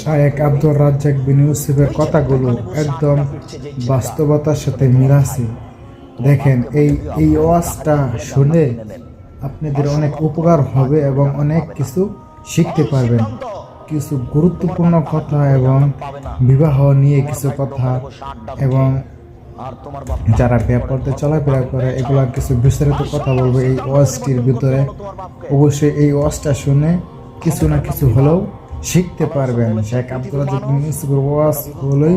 শায়েখ আব্দুর রাজ্জাক বিন ইউসুফের কথাগুলো একদম বাস্তবতার সাথে মিল আছে। দেখেন, এই ওয়াজটা শুনে আপনাদের অনেক উপকার হবে এবং অনেক কিছু শিখতে পারবেন। কিছু গুরুত্বপূর্ণ কথা এবং বিবাহ নিয়ে কিছু কথা এবং যারা ব্যাপারতে চলাফেরা করে এগুলা কিছু বিস্তারিত কথা বলবো এই ওয়াজটির ভিতরে। অবশ্যই এই ওয়াজটা শুনে কিছু না কিছু হলেও শিখতে পারবেন। শেখ আব্দুর রাজ্জাক বিন ইউসুফের ওয়াজ হলেই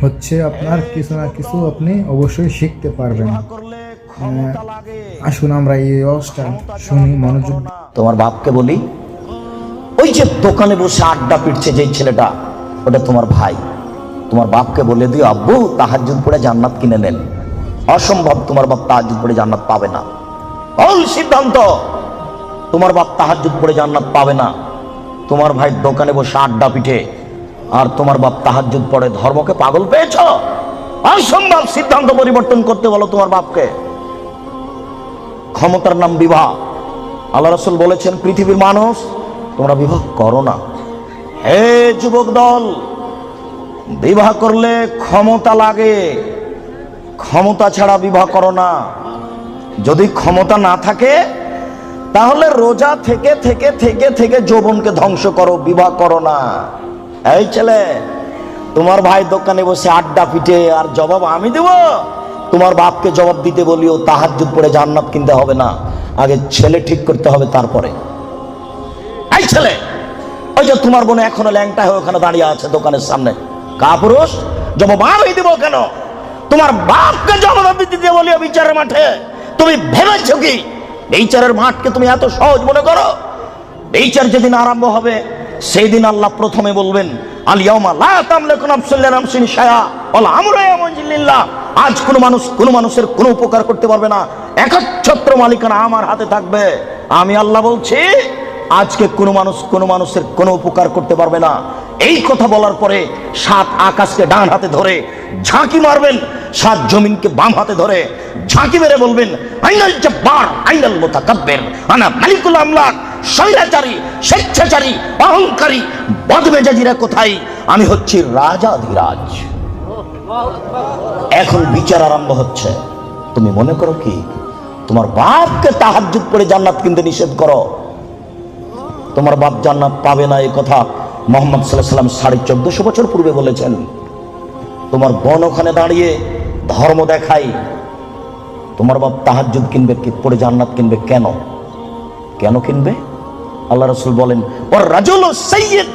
হচ্ছে আপনার কিছু না কিছু আপনি অবশ্যই শিখতে পারবেন। আসুন আমরা এই ওয়াজটা শুনি মনোযোগ। তোমার বাপকে বলি, ওই যে দোকানে বসে আড্ডা পিটছে যেই ছেলেটা, ওটা তোমার ভাই। তোমার বাপকে বলে দিও, আব্বু তাহাজ্জুদ পড়ে জান্নাত কিনে নেন। অসম্ভব, তোমার বাপ তাহাজ্জুদ পড়ে জান্নাত পাবে না। ভুল সিদ্ধান্ত, তোমার বাপ তাহাজ্জুদ পড়ে জান্নাত পাবে না। তোমার ভাই দোকানে বসে আড্ডা পিটে আর তোমার বাপ তাহাজ্জুদ পড়ে, ধর্মকে পাগল পেয়েছ? অসম্ভব, সিদ্ধান্ত পরিবর্তন করতে বলো তোমার বাপকে। ক্ষমতার নাম বিবাহ। আল্লাহ রাসূল বলেছেন, পৃথিবীর মানুষ তোমরা বিবাহ করো না। হে যুবক দল, বিবাহ করলে ক্ষমতা লাগে, ক্ষমতা ছাড়া বিবাহ করো না। যদি ক্ষমতা না থাকে তাহলে রোজা থেকে থেকে থেকে থেকে যৌবনকে ধ্বংস করো, বিবাহ করো না। এই ছেলে, তোমার ভাই দোকানে বসে আড্ডা পিটে আর জবাব আমি দেব? তোমার বাপকে জবাব দিতে বলিও, তাহাজ্জুদ পড়ে জান্নাত কিনতে হবে না, আগে ছেলে ঠিক করতে হবে তারপরে। এই ছেলে, ওই যে তোমার বোন এখনো ল্যাংটা হয়ে ওখানে দাঁড়িয়ে আছে দোকানের সামনে, কাপুরুষ, জবাব আমি দিব কেন? তোমার বাপকে জবাব দিতে বলিও বিচারের মাঠে। তুমি ভেবেছো কি বিচারের মাঠকে তুমি এত সহজ মনে করো? বিচার যেদিন আরম্ভ হবে সেই দিন আল্লাহ প্রথমে বলবেন, আল ইয়াউমা লা তামলিকু নাফসুন লিনাফসিন শাইআ ওয়াল আমরু ইয়াওমাইযিন লিল্লাহ। আজ কোনো মানুষ কোনো মানুষের কোনো উপকার করতে পারবে না, একচ্ছত্র মালিকানা আমার হাতে থাকবে। আমি আল্লাহ বলছি, আজকে কোনো মানুষ কোনো মানুষের কোনো উপকার করতে পারবে না। এই কথা বলার পরে 7 আকাশকে ডান হাতে ধরে ঝাঁকি মারবেন, 7 জমিনকে বাম হাতে ধরে ঝাঁকি মেরে বলবেন, আইনাল জব্বার আইনাল মুতাকাব্বির আনা মালিকুল আমলাক। স্বৈরাচারী, স্বেচ্ছাচারী, অহংকারী, বদমেজাজিরা কোথায়? আমি হচ্ছি রাজাধিরাজ। এখন বিচার আরম্ভ হচ্ছে। তুমি মনে করো কি তোমার বাপকে তাহাজ্জুদ পড়ে জান্নাত কিনতে নিষেধ করো? তোমার বাপ জান্নাত পাবে না, এই কথা মুহাম্মদ সাল্লাল্লাহু আলাইহি ওয়াসাল্লাম 1450 বছর পূর্বে বলেছেন। তোমার বোন ওখানে দাঁড়িয়ে ধর্ম দেখাই, তোমার বাপ তাহাজ্জুদ কিনবে পড়ে জান্নাত কিনবে কেন? কেন কিনবে? আল্লাহ রাসূল বলেন, ওর রাজুলু সাইয়্যিদ,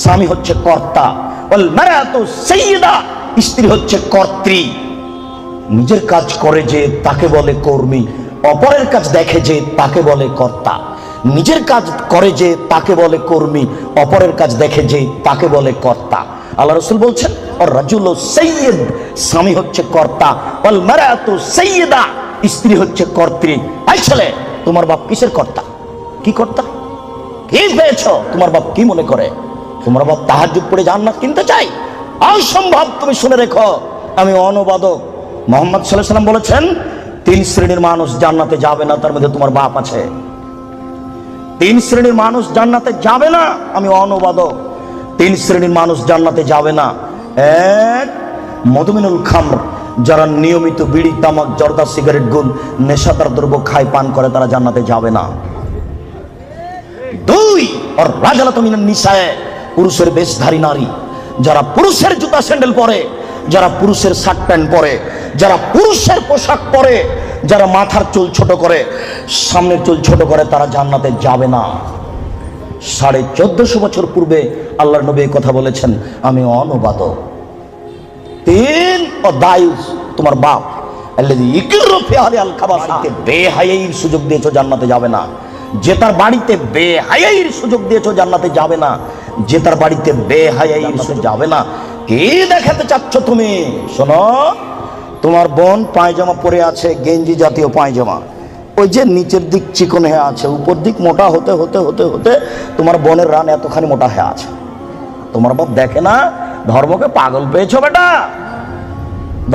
স্বামী হচ্ছে কর্তা, ওয়াল মারাতু সাইয়্যিদা, স্ত্রী হচ্ছে কর্ত্রী। নিজের কাজ করে যে তাকে বলে কর্মী, অপরের কাজ দেখে যে তাকে বলে কর্তা। নিজের কাজ করে যে তাকে বলে কর্মী, অপরের কাজ দেখে যে তাকে বলে কর্তা। আল্লাহ রাসূল বলছেন, ওর রাজুলু সাইয়্যিদ, স্বামী হচ্ছে কর্তা, ওয়াল মারাতু সাইয়্যিদা, স্ত্রী হচ্ছে কর্ত্রী। এই ছেলে, তোমার বাপ কিসের কর্তা? কি কর্তা? কি পেয়েছ? তোমার বাপ কি মনে করে? তোমার বাপ তাহাজ্জুদ পড়ে জান্নাত কিনতে চাই? অসম্ভব। তুমি শুনে রেখো, আমি অনুবাদক। মুহাম্মদ সাল্লাল্লাহু আলাইহি ওয়াসাল্লাম বলেছেন, 3 শ্রেণীর মানুষ জান্নাতে যাবে না, তার মধ্যে তোমার বাপ আছে। 3 শ্রেণীর মানুষ জান্নাতে যাবে না, আমি অনুবাদক। 3 শ্রেণীর মানুষ জান্নাতে যাবে না। 1, মদমিনুল খামর, যারা নিয়মিত বিড়ি, তামাক, জর্দা, সিগারেট, গুল, নেশাদার দ্রব্য খায়, পান করে, তারা জান্নাতে যাবে না। 2, আর রাজালাতু মিনান নিসায়ে, পুরুষের বেশধারী নারী, যারা পুরুষের জুতা স্যান্ডেল পরে, যারা পুরুষের শার্ট প্যান্ট পরে, যারা পুরুষের পোশাক পরে, যারা মাথার চুল ছোট করে, সামনের চুল ছোট করে, তারা জান্নাতে যাবে না। 1450 বছর পূর্বে আল্লাহর নবী কথা বলেছেন, আমি অনুবাদক। 3, ও দায়ুস, তোমার বাপ, আল্লাযী ইকরু ফি আহলি আল খাবাসা, বেহায়াইর সুযোগ দিয়েছো, জান্নাতে যাবে না। যে তার বাড়িতে বেহায়াইর সুযোগ দিয়েছো, জান্নাতে যাবে না। যে তার বাড়িতে বেহায়াইর সুযোগ যাবে না। কি দেখাতে চাচ্ছ তুমি? শোনো, তোমার বোন পায়জামা পরে আছে, গেঞ্জি জাতীয় পায়জামা, ওই যে নিচের দিক চিকন হয়ে আছে, উপর দিক মোটা হতে হতে হতে হতে তোমার বোনের রান এতখানি মোটা হয়ে আছে। তোমার বাপ দেখে না? ধর্মকে পাগল পেয়েছো বেটা?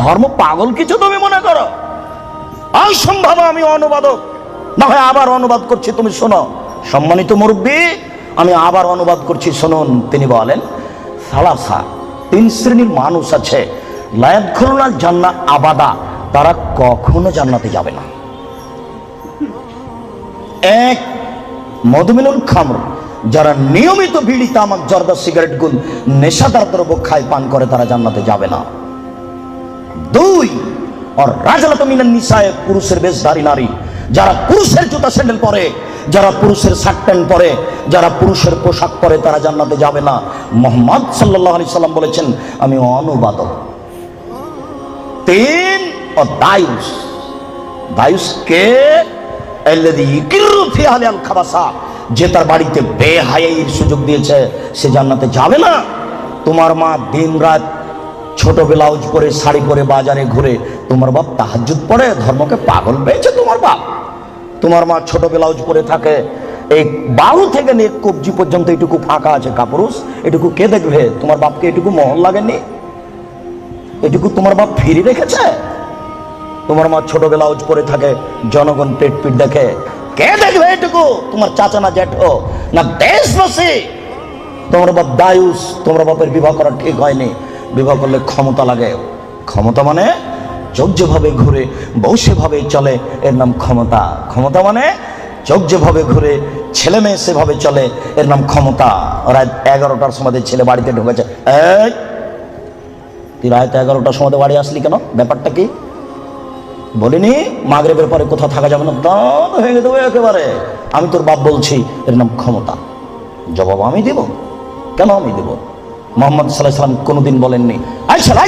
ধর্ম পাগল কিছু তুমি মনে করো? অসম্ভব। আমি অনুবাদক, না হয় আবার অনুবাদ করছি, তুমি শোনো। সম্মানিত মুরব্বী, আমি আবার অনুবাদ করছি, শুনুন। তিনি বলেন, সালাসা, তিন শ্রেণীর মানুষ আছে, লা ইয়াদখুলুনাল জান্নাহ আবাদা, তারা কখনো জান্নাতে যাবে না। এক, মদমিনুল খামর, যারা নিয়মিত বিড়ি, তামাক, জর্দা, সিগারেট, গুল, নেশাদার দ্রব্য খায়, পান করে, তারা জান্নাতে যাবে না। দুই, আর রাজলাতু মিনান নিসায়ে, পুরুষের বেশধারী নারী, যারা পুরুষের জুতা স্যান্ডেল পরে, যারা পুরুষের শার্ট প্যান্ট পরে, যারা পুরুষের পোশাক পরে, তারা জান্নাতে যাবে না। মুহাম্মদ সাল্লাল্লাহু আলাইহি সাল্লাম বলেছেন, আমি অনুবাদক। তিন, ও দায়ুস, দায়ুস কে? আল্লাযী ইকিরু ফি আহলিল খাবাসা, যে তার বাড়িতে বেহায়াইর সুযোগ দিয়েছে, সে জান্নাতে যাবে না। তোমার মা দিনরাত ছোট ব্লাউজ পরে, শাড়ি পরে বাজারে ঘুরে, তোমার বাপ তাহাজ্জুদ পড়ে, ধর্মকে পাগল পেয়েছে তোমার বাপ। তোমার মা ছোট ব্লাউজ পরে থাকে, এই বাহু থেকে নিয়ে কবজি পর্যন্ত এটুকু ফাঁকা আছে কাপুরুষ, এটুকু কে দেখবে? তোমার বাপকে এটুকু মহল লাগেনি? এটুকু তোমার বাপ ফিরে রেখেছে? তোমার মা ছোট ব্লাউজ পরে থাকে, জনগণ পেট পিট দেখে, কে দেখবে এটুকু? তোমার চাচা না জ্যাঠো না দেশবাসী? তোমার বাপ দায়ুস, তোমার বাপের বিবাহ করা ঠিক হয়নি, বিবাহ করলে ক্ষমতা লাগে। ক্ষমতা মানে চোখ যেভাবে ঘুরে বউ সেভাবে চলে, এর নাম ক্ষমতা। ক্ষমতা মানে চোখ যেভাবে ঘুরে ছেলে মেয়ে সেভাবে চলে, এর নাম ক্ষমতা। রাত 11টার সময় ছেলে বাড়িতে ঢুকেছে, এই তুই রাত 11টার সময় বাড়ি আসলি কেন? ব্যাপারটা কি? বলিনি মাগরিবের পরে কোথাও থাকা যাবে না, দাঁত ভেঙে দেবো একেবারে। আমি তোর বাপ বলছি, এর নাম ক্ষমতা। জবাব আমি দেব? কেন আমি দেব? মুহাম্মদ সাল্লাল্লাহু আলাইহি সাল্লাম কোনোদিন বলেননি, এই ছেলে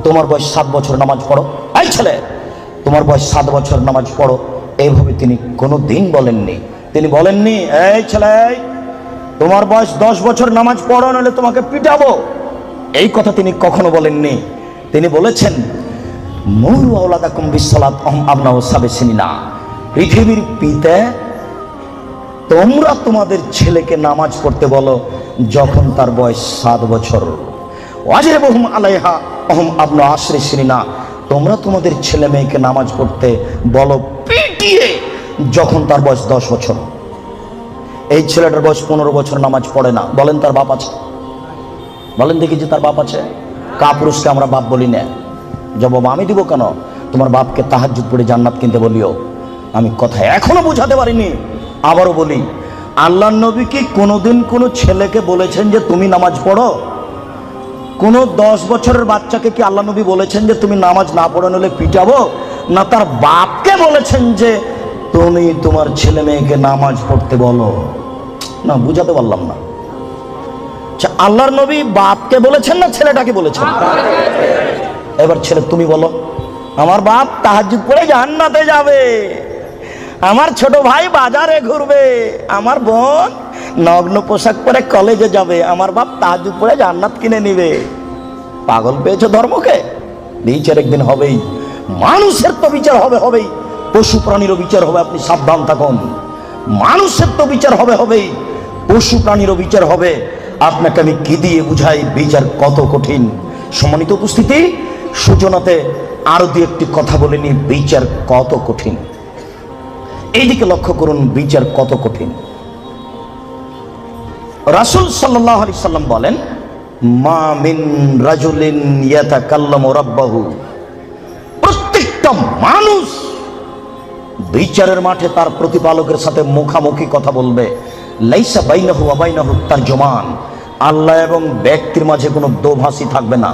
তোমার বয়স 7 বছর নামাজ পড়ো, এই ছেলে তোমার বয়স 7 বছর নামাজ পড়ো, এইভাবে তিনি কোনোদিন বলেননি। তিনি বলেননি, এই ছেলে তোমার বয়স 10 বছর নামাজ পড়ো, নাহলে তোমাকে পিটাবো, এই কথা তিনি কখনো বলেননি। তিনি বলেছেন, মুরু আওলাদাকুম বিসসালাত ওয়াহুম আবনাউ সাব'i সিনিনা, পৃথিবীর পিতা তোমরা তোমাদের ছেলেকে নামাজ পড়তে বলো যখন তার বয়স 7 বছর। ওয়াজরিবুহুম আলাইহা ওয়াহুম আবনাউ 10 সিনিনা, তোমরা তোমাদের ছেলে মেয়েকে নামাজ পড়তে বলো পিটিয়ে যখন তার বয়স 10 বছর। এই ছেলেটার বয়স 15 বছর নামাজ পড়ে না, বলেন তার বাপ আছে? বলেন দেখি যে তার বাপ আছে? কাপুরুষকে আমরা বাপ বলি না। জবাব আমি দিব কেন? তোমার বাপকে তাহাজ্জুদ পড়ে জান্নাত কিনতে বলিও। আমি কথা এখনো বুঝাতে পারিনি, আবারও বলি, আল্লাহর নবী কি কোনোদিন কোনো ছেলেকে বলেছেন যে তুমি নামাজ পড়ো? কোন 10 বছরের বাচ্চাকে কি আল্লাহ নবী বলেছেন যে তুমি নামাজ না পড়ো নিলে পিটাবো? না তার বাপকে বলেছেন যে তুমি তোমার ছেলে মেয়েকে নামাজ পড়তে বলো? না, বুঝাতে পারলাম না। আল্লাহর নবী বাপকে বলেছেন না ছেলেটাকে বলেছেন? এবার ছেলে তুমি বলো, আমার বাপ তাহাজ্জুদ পড়ে জান্নাতে যাবে, আমার ছোট ভাই বাজারে ঘুরবে, আমার বোন নগ্ন পোশাক পরে কলেজে যাবে, আমার বাপ তাহাজ্জুদ পড়ে জান্নাত কিনে নিবে। পাগল পেয়েছো ধর্মকে? বিচার একদিন হবেই। মানুষের তো বিচার হবেই, পশু প্রাণীরও বিচার হবে, আপনি সাবধান থাকুন। মানুষের তো বিচার হবেই, পশু প্রাণীরও বিচার হবে। আপনাকে আমি কি দিয়ে বুঝাই বিচার কত কঠিন। সম্মানিত উপস্থিতি, সূচনাতে আরো দু একটি কথা বলে নি, বিচার কত কঠিন। এইদিকে লক্ষ্য করুন, বিচার কত কঠিন। রাসূল সাল্লাল্লাহু আলাইহি সাল্লাম বলেন, মা মিন রাজুলিন ইয়াতাকাল্লামু রাব্বাহু, প্রত্যেকটা মানুষ বিচারের মাঠে তার প্রতিপালকের সাথে মুখামুখি কথা বলবে। লাইসা বাইনাহু ওয়া বাইনাহু তারজুমান, আল্লাহ এবং ব্যক্তির মাঝে কোনো দোভাষী থাকবে না।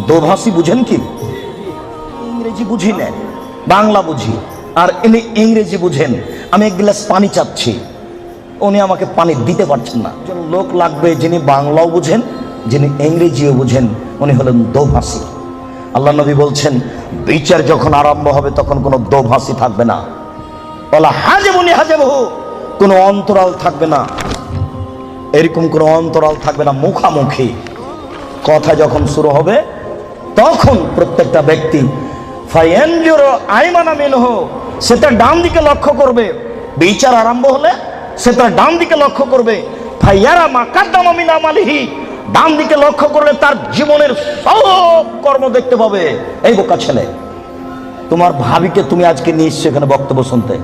দোভাষী বুঝেন কি? ইংরেজি বুঝি না, বাংলা বুঝি, আর ইনি ইংরেজি বুঝেন। আমি এক গ্লাস পানি চাচ্ছি, উনি আমাকে পানি দিতে পারছেন না। একজন লোক লাগবে যিনি বাংলাও বুঝেন, যিনি ইংরেজিও বুঝেন, উনি হলেন দোভাষী। আল্লাহ নবী বলছেন, বিচার যখন আরম্ভ হবে তখন কোনো দোভাষী থাকবে না। ওয়ালা হাজেবুনি হাজেবহু, কোনো অন্তরাল থাকবে না, এরকম কোনো অন্তরাল থাকবে না। মুখামুখি কথা যখন শুরু হবে তখন প্রত্যেকটা ব্যক্তি ফায়ানজুরু আইমানা মিনহু, সে তার ডান দিকে লক্ষ্য করবে। বিচার আরম্ভ হলে সে তার ডান দিকে লক্ষ্য করবে। ফায়ারা মা কাদ্দামা মিন আমালিহি, ডান দিকে লক্ষ্য করলে তার জীবনের সব কর্ম দেখতে পাবে। এই বোকা ছেলে, তোমার ভাবিকে তুমি আজকে নিয়ে এসছো এখানে বক্তব্য শুনতে।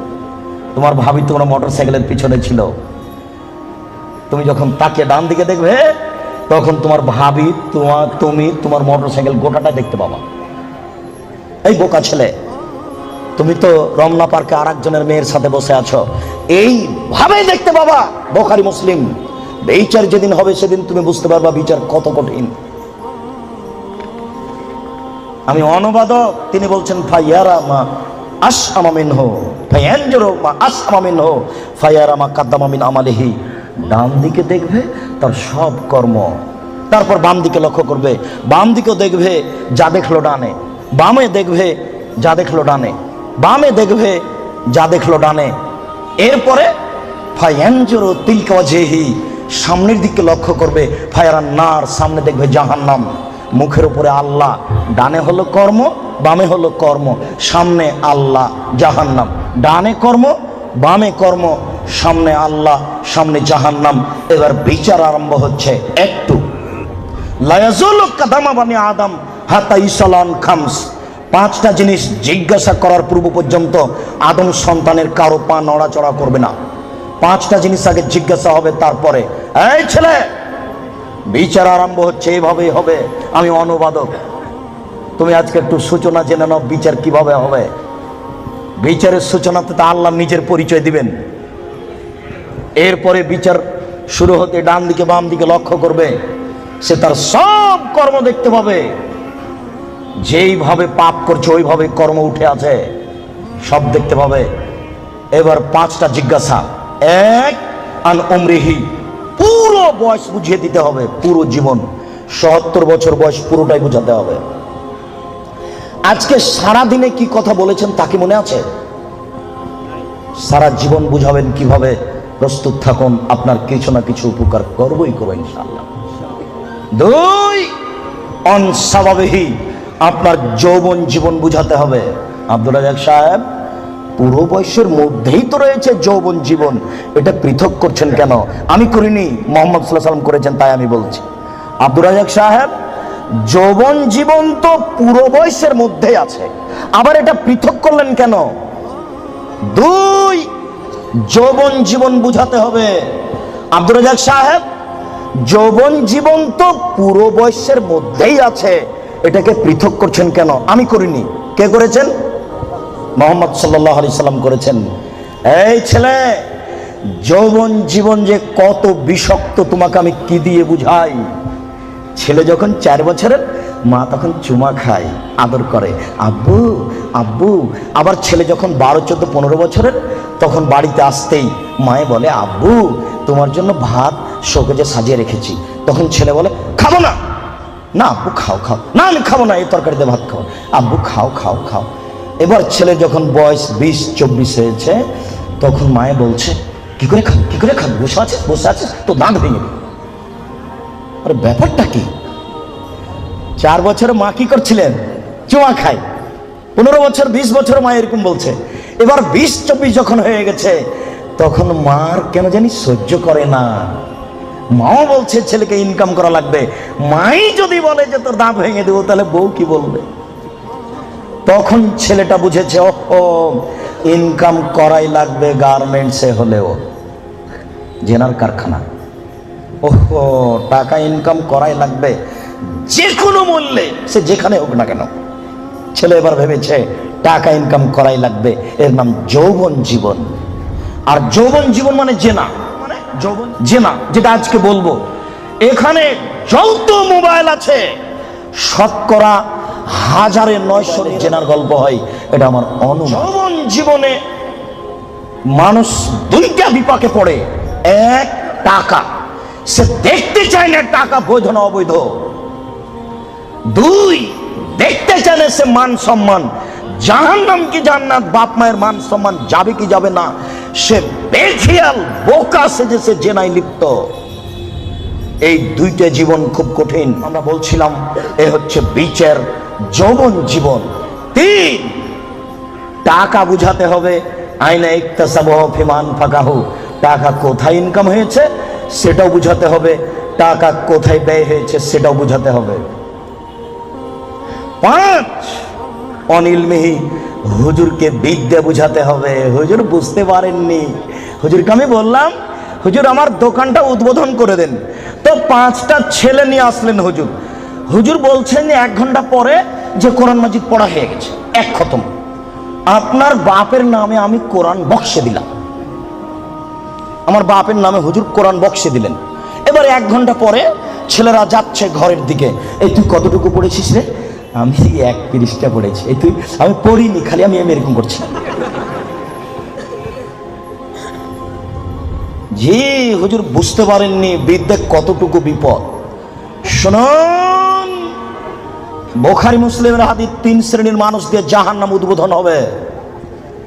তোমার ভাবি তোমার মোটরসাইকেলের পিছনে ছিল, তুমি যখন তাকে ডান দিকে দেখবে তখন তোমার ভাবি, তুমি তোমার মোটরসাইকেল গোটাটা দেখতে পাবা। এই বোকা ছেলে, তুমি তো রমনা পার্কে আরেকজনের মেয়ের সাথে বসে আছো, এইভাবে দেখতে পাবা। বুখারী মুসলিম। বিচার যেদিন হবে সেদিন তুমি বুঝতে পারবা বিচার কত কঠিন। আমি অনুবাদক, তিনি বলছেন ফায়ারা মা আসআমা মিনহু ফায়ানজুরু মা আসআমা মিনহু ফায়ারা মা কাদ্দামা মিন আমালিহি। ডান দিকে দেখবে তার সব কর্ম, তারপর বাম দিকে লক্ষ্য করবে, বাম দিকেও দেখবে যা দেখলো ডানে, বামে দেখবে যা দেখলো ডানে, বামে দেখবে যা দেখলো ডানে। এরপরে ফায়ানজুরু তিলকা ওয়াজহি, সামনের দিকে লক্ষ্য করবে, ফায়ারান নার, সামনে দেখবে জাহান্নাম। মুখের উপরে আল্লাহ, ডানে হলো কর্ম, বামে হলো কর্ম, সামনে আল্লাহ, জাহান্নাম। ডানে কর্ম, বামে কর্ম, সামনে আল্লাহ, সামনে জাহান্নাম। এবার বিচার আরম্ভ হচ্ছে। একটু লায়াজুলু কাদামা বানি আদম হাতা ইসালান খামস, পাঁচটা জিনিস জিজ্ঞাসা করার পূর্ব পর্যন্ত আদম সন্তানের কারো পা নড়াচড়া করবে না। পাঁচটা জিনিস আগে জিজ্ঞাসা হবে, তারপরে এই ছেলে বিচার আরম্ভ হচ্ছে। এইভাবেই হবে। আমি অনুবাদক, তুমি আজকে একটু সূচনা জেনে নাও বিচার কিভাবে হবে। বিচারের সূচনাতে তো আল্লাহ নিজের পরিচয় দিবেন। এরপরে বিচার শুরু হতে ডান দিকে বাম দিকে লক্ষ্য করবে, সে তার সব কর্ম দেখতে পাবে। যেইভাবে পাপ করছে ওইভাবে কর্ম উঠে আছে, সব দেখতে পাবে। এবার পাঁচটা জিজ্ঞাসা। এক, আন উমরিহি, পুরো বয়স বুঝিয়ে দিতে হবে, পুরো জীবন। ৭৭ বছর বয়স পুরোটাই বুঝাতে হবে। আজকে সারা দিনে কি কথা বলেছেন তা কি মনে আছে? সারা জীবন বুঝাবেন কিভাবে? প্রস্তুত থাকুন, আপনার কিছু না কিছু উপকার করবই করবো ইনশাআল্লাহ। দুই, অনসাবাবিহি, আপনার যৌবন জীবন বুঝাতে হবে। আব্দুর রাজ্জাক সাহেব, পুরো বয়সের মধ্যেই তো রয়েছে যৌবন জীবন, এটা পৃথক করছেন কেন? আমি করিনি, মোহাম্মদ সাল্লাল্লাহু আলাইহি ওয়াসাল্লাম করেছেন, তাই আমি বলছি। আব্দুর রাজ্জাক সাহেব, যৌবন জীবন তো পুরো বয়সের মধ্যেই আছে, আবার এটা পৃথক করলেন কেন? দুই, যৌবন জীবন বুঝাতে হবে। আব্দুর রাজ্জাক সাহেব, যৌবন জীবন তো পুরো বয়সের মধ্যেই আছে, এটাকে পৃথক করছেন কেন? আমি করিনি। কে করেছেন? মোহাম্মদ সাল্লাল্লাহু আলাইহি সাল্লাম করেছেন। এই ছেলে, যৌবন জীবন যে কত বিষাক্ত তোমাকে আমি কি দিয়ে বুঝাই। ছেলে যখন 4 বছরের, মা তখন চুমা খায়, আদর করে, আব্বু আব্বু। আবার ছেলে যখন 12, 14, 15 বছরের, তখন বাড়িতে আসতেই মায়ে বলে, আব্বু তোমার জন্য ভাত শোকেজে সাজিয়ে রেখেছি। তখন ছেলে বলে, খাবো না। না আব্বু খাও খাও। না আমি খাবো না, এই তরকারিতে ভাত খাও। আব্বু খাও খাও খাও। এবার ছেলে যখন বয়স 20, 24 হয়েছে, তখন মায়ে বলছে, কি করে খাবি, কি করে খাবি, বসে আছিস বসে আছিস, তো দাঁত ভেঙে দিবি। আরে ব্যাপারটা কি? 4 বছরে মা কি করছিলেন? চুমা খায়। 15 বছর 20 বছর মা এরকম বলছে। এবার 20, 24 যখন হয়ে গেছে, তখন মার কেন জানি সহ্য করে না। মাও বলছে ছেলেকে ইনকাম করা লাগবে। মাই যদি বলে যে তোর দাঁত ভেঙে দেবো, তাহলে বউ কি বলবে? তখন ছেলেটা বুঝেছে, ও ইনকাম করাই লাগবে, গার্মেন্টসে হলেও, জেনার কারখানা, ওহো টাকা ইনকাম করাই লাগবে যে কোনো মূল্যে, সে যেখানে হোক না কেন। ছেলে এবার ভেবেছে টাকা ইনকাম করাই লাগবে। এর নাম যৌবন জীবন। আর যৌবন জীবন মানে জেনা, মানে যৌবন জেনা, যেটা আজকে বলবো। এখানে যত মোবাইল আছে, শতকরা 1900 জেনার গল্প হয়, এটা আমার অনুমান। যৌবন জীবনে মানুষ দুইটা বিপাকে পড়ে। এক, টাকা, সে দেখতে চায় না টাকা বৈধ না অবৈধ। দুই, দেখতে চায় না সে মান সম্মান, জাহান্নাম কি জান্নাত, বাপ মায়ের মান সম্মান যাবে কি যাবে না, সে বেখেয়াল বোকা সেজে সে জেনায় লিপ্ত। এই দুইটা জীবন খুব কঠিন। আমরা বলছিলাম এ হচ্ছে বিচার যৌবন জীবন। 3, টাকা বুঝাতে হবে। আইনা ইকতাসাবাহু ফিমান ফাকাহু, টাকা কোথায় ইনকাম হয়েছে সেটাও বুঝাতে হবে, টাকা কোথায় ব্যয় হয়েছে সেটাও বুঝাতে হবে। 5, অনিলমিহি, হুজুরকে বিদ্যা বুঝাতে হবে। হুজুর বুঝতে পারেননি, হুজুরকে আমি বললাম, হুজুর আমার দোকানটা উদ্বোধন করে দেন। তো 5টা ছেলে নিয়ে আসলেন হুজুর। হুজুর বলছেন যে 1 ঘন্টা পরে যে কোরআন মাজিদ পড়া হয়ে গেছে, 1 খতম। আপনার বাপের নামে আমি কোরআন বক্সে দিলাম, আমার বাপের নামে হুজুর কোরআন বক্সে দিলেন। এবার 1 ঘন্টা পরে ছেলেরা যাচ্ছে ঘরের দিকে। এই তুই কতটুকু পড়েছিস রে? আমি 1 পৃষ্ঠা পড়েছি। এই তুই? আমি পড়িনি, খালি আমি এরকম করছি। জি হুজুর বুঝতে পারেননি বিদ্যে কতটুকু বিপদ। শুনুন, বুখারী মুসলিমের হাদিস 3 শ্রেণীর মানুষ দিয়ে জাহান্নাম উদ্বোধন হবে।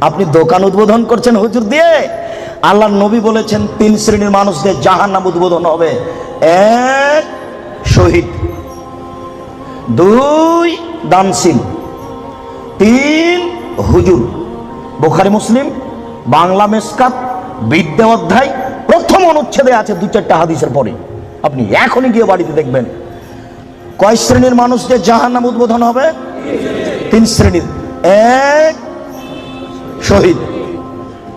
আপনি দোকান উদ্বোধন করছেন হুজুর দিয়ে? আল্লাহর নবী বলেছেন 3 শ্রেণীর মানুষ দিয়ে জাহান্নাম উদ্বোধন হবে। 1 শহীদ, 2 দানশীল, 3 হুজুর। বুখারী মুসলিম বাংলা মেসকাত বিদ্যা অধ্যায় প্রথম অনুচ্ছেদে আছে 2-4টা হাদিসের পরে। আপনি এখনই গিয়ে বাড়িতে দেখবেন। কয় শ্রেণীর মানুষদের জাহান্নাম উদ্বোধন হবে? 3 শ্রেণীর। 1 শহীদ।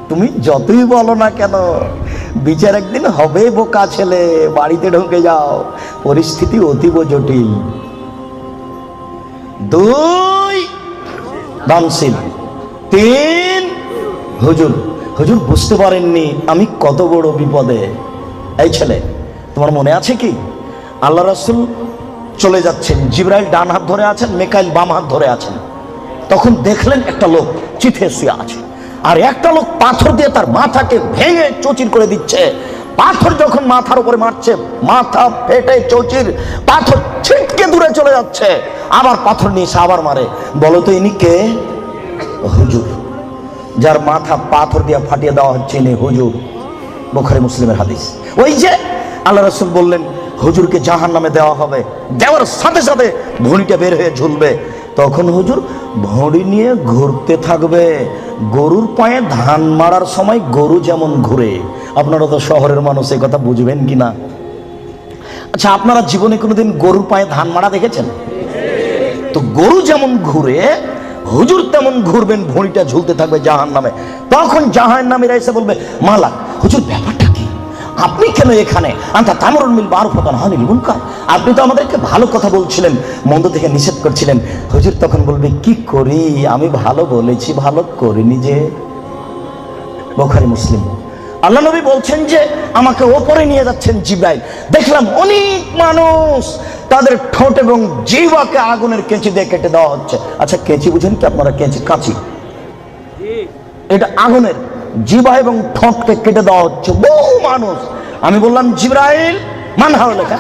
তুমি যতই বলো না কেন, বিচার একদিন হবে বোকা ছেলে, বাড়িতে ঢুকে যাও, পরিস্থিতি অতীব জটিল। 2 দানশীল, 3 হুজুর। হুজুর বুঝতে পারেননি আমি কত বড় বিপদে। এই ছেলে, তোমার মনে আছে কি আল্লাহ রাসূল চলে যাচ্ছেন, জিবরাইল ডান হাত ধরে আছেন, মিকাইল বাম হাত ধরে আছেন। তখন দেখলেন একটা লোক চিঠে শুয়ে আছে, আর একটা লোক পাথর দিয়ে তার মাথাকে ভেঙে চৌচির করে দিচ্ছে। পাথর যখন মাথার উপরে মারছে, মাথা ফেটে চৌচির, পাথর ছিটকে দূরে চলে যাচ্ছে। আবার পাথর নিয়ে এসে আবার মারে। বলো তো ইনি কে? হুজুর, যার মাথা পাথর দিয়ে ফাটিয়ে দেওয়া হচ্ছে ইনি হুজুর। বুখারী মুসলিমের হাদিস। ওই যে আল্লাহ রাসূল বললেন হুজুরকে জাহান্নামে দেওয়া হবে, দেওয়ার সাথে সাথে ভুঁড়িটা বের হয়ে ঝুলবে। তখন হুজুর ভুঁড়ি নিয়ে ঘুরতে থাকবে। গরুর পায়ে ধান মারার সময় গরু যেমন ঘুরে, আপনারা তো শহরের মানুষ, এই কথা বুঝবেন কিনা? আচ্ছা, আপনারা জীবনে কোনোদিন গরুর পায়ে ধান মারা দেখেছেন? তো গরু যেমন ঘুরে হুজুর তেমন ঘুরবেন, ভুঁড়িটা ঝুলতে থাকবে জাহান্নামে। তখন জাহান্নামীরা এসে বলবে, মালাক হুজুর ব্যাপারটা কি? আপনি কেন এখানে? আনতা তামরুল বিল মারুফ ওয়া তানহা আনিল মুনকার। আপনি তো আমাদেরকে ভালো কথা বলছিলেন, মন্দ থেকে নিষেধ করছিলেন। হুজুর তখন বলবে, কি করি, আমি ভালো বলেছি, ভালো করিনি যে। বুখারী মুসলিম। আল্লাহ নবী বলছেন যে আমাকে ওপরে নিয়ে যাচ্ছেন জিবরাইল, দেখলাম অনেক মানুষ তাদের ঠোঁট এবং জিহ্বাকে আগুনের কেঁচি দিয়ে কেটে দেওয়া হচ্ছে। আচ্ছা, কেঁচি বুঝেন কি আপনারা? কেঁচি, কাঁচি, এটা আগুনের জিহ্বা এবং ঠোঁটকে কেটে দেওয়া হচ্ছে বহু মানুষ। আমি বললাম, জিবরাইল মান হাওলাকা,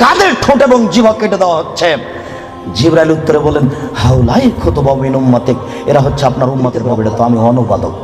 কাদের ঠোঁট এবং জিহ্বা কেটে দেওয়া হচ্ছে? জিবরাইল উত্তরে বলেন, হাউলাই খুতবা মিন উম্মাতিক, এরা হচ্ছে আপনার উম্মতের। তো আমি অনুবাদক।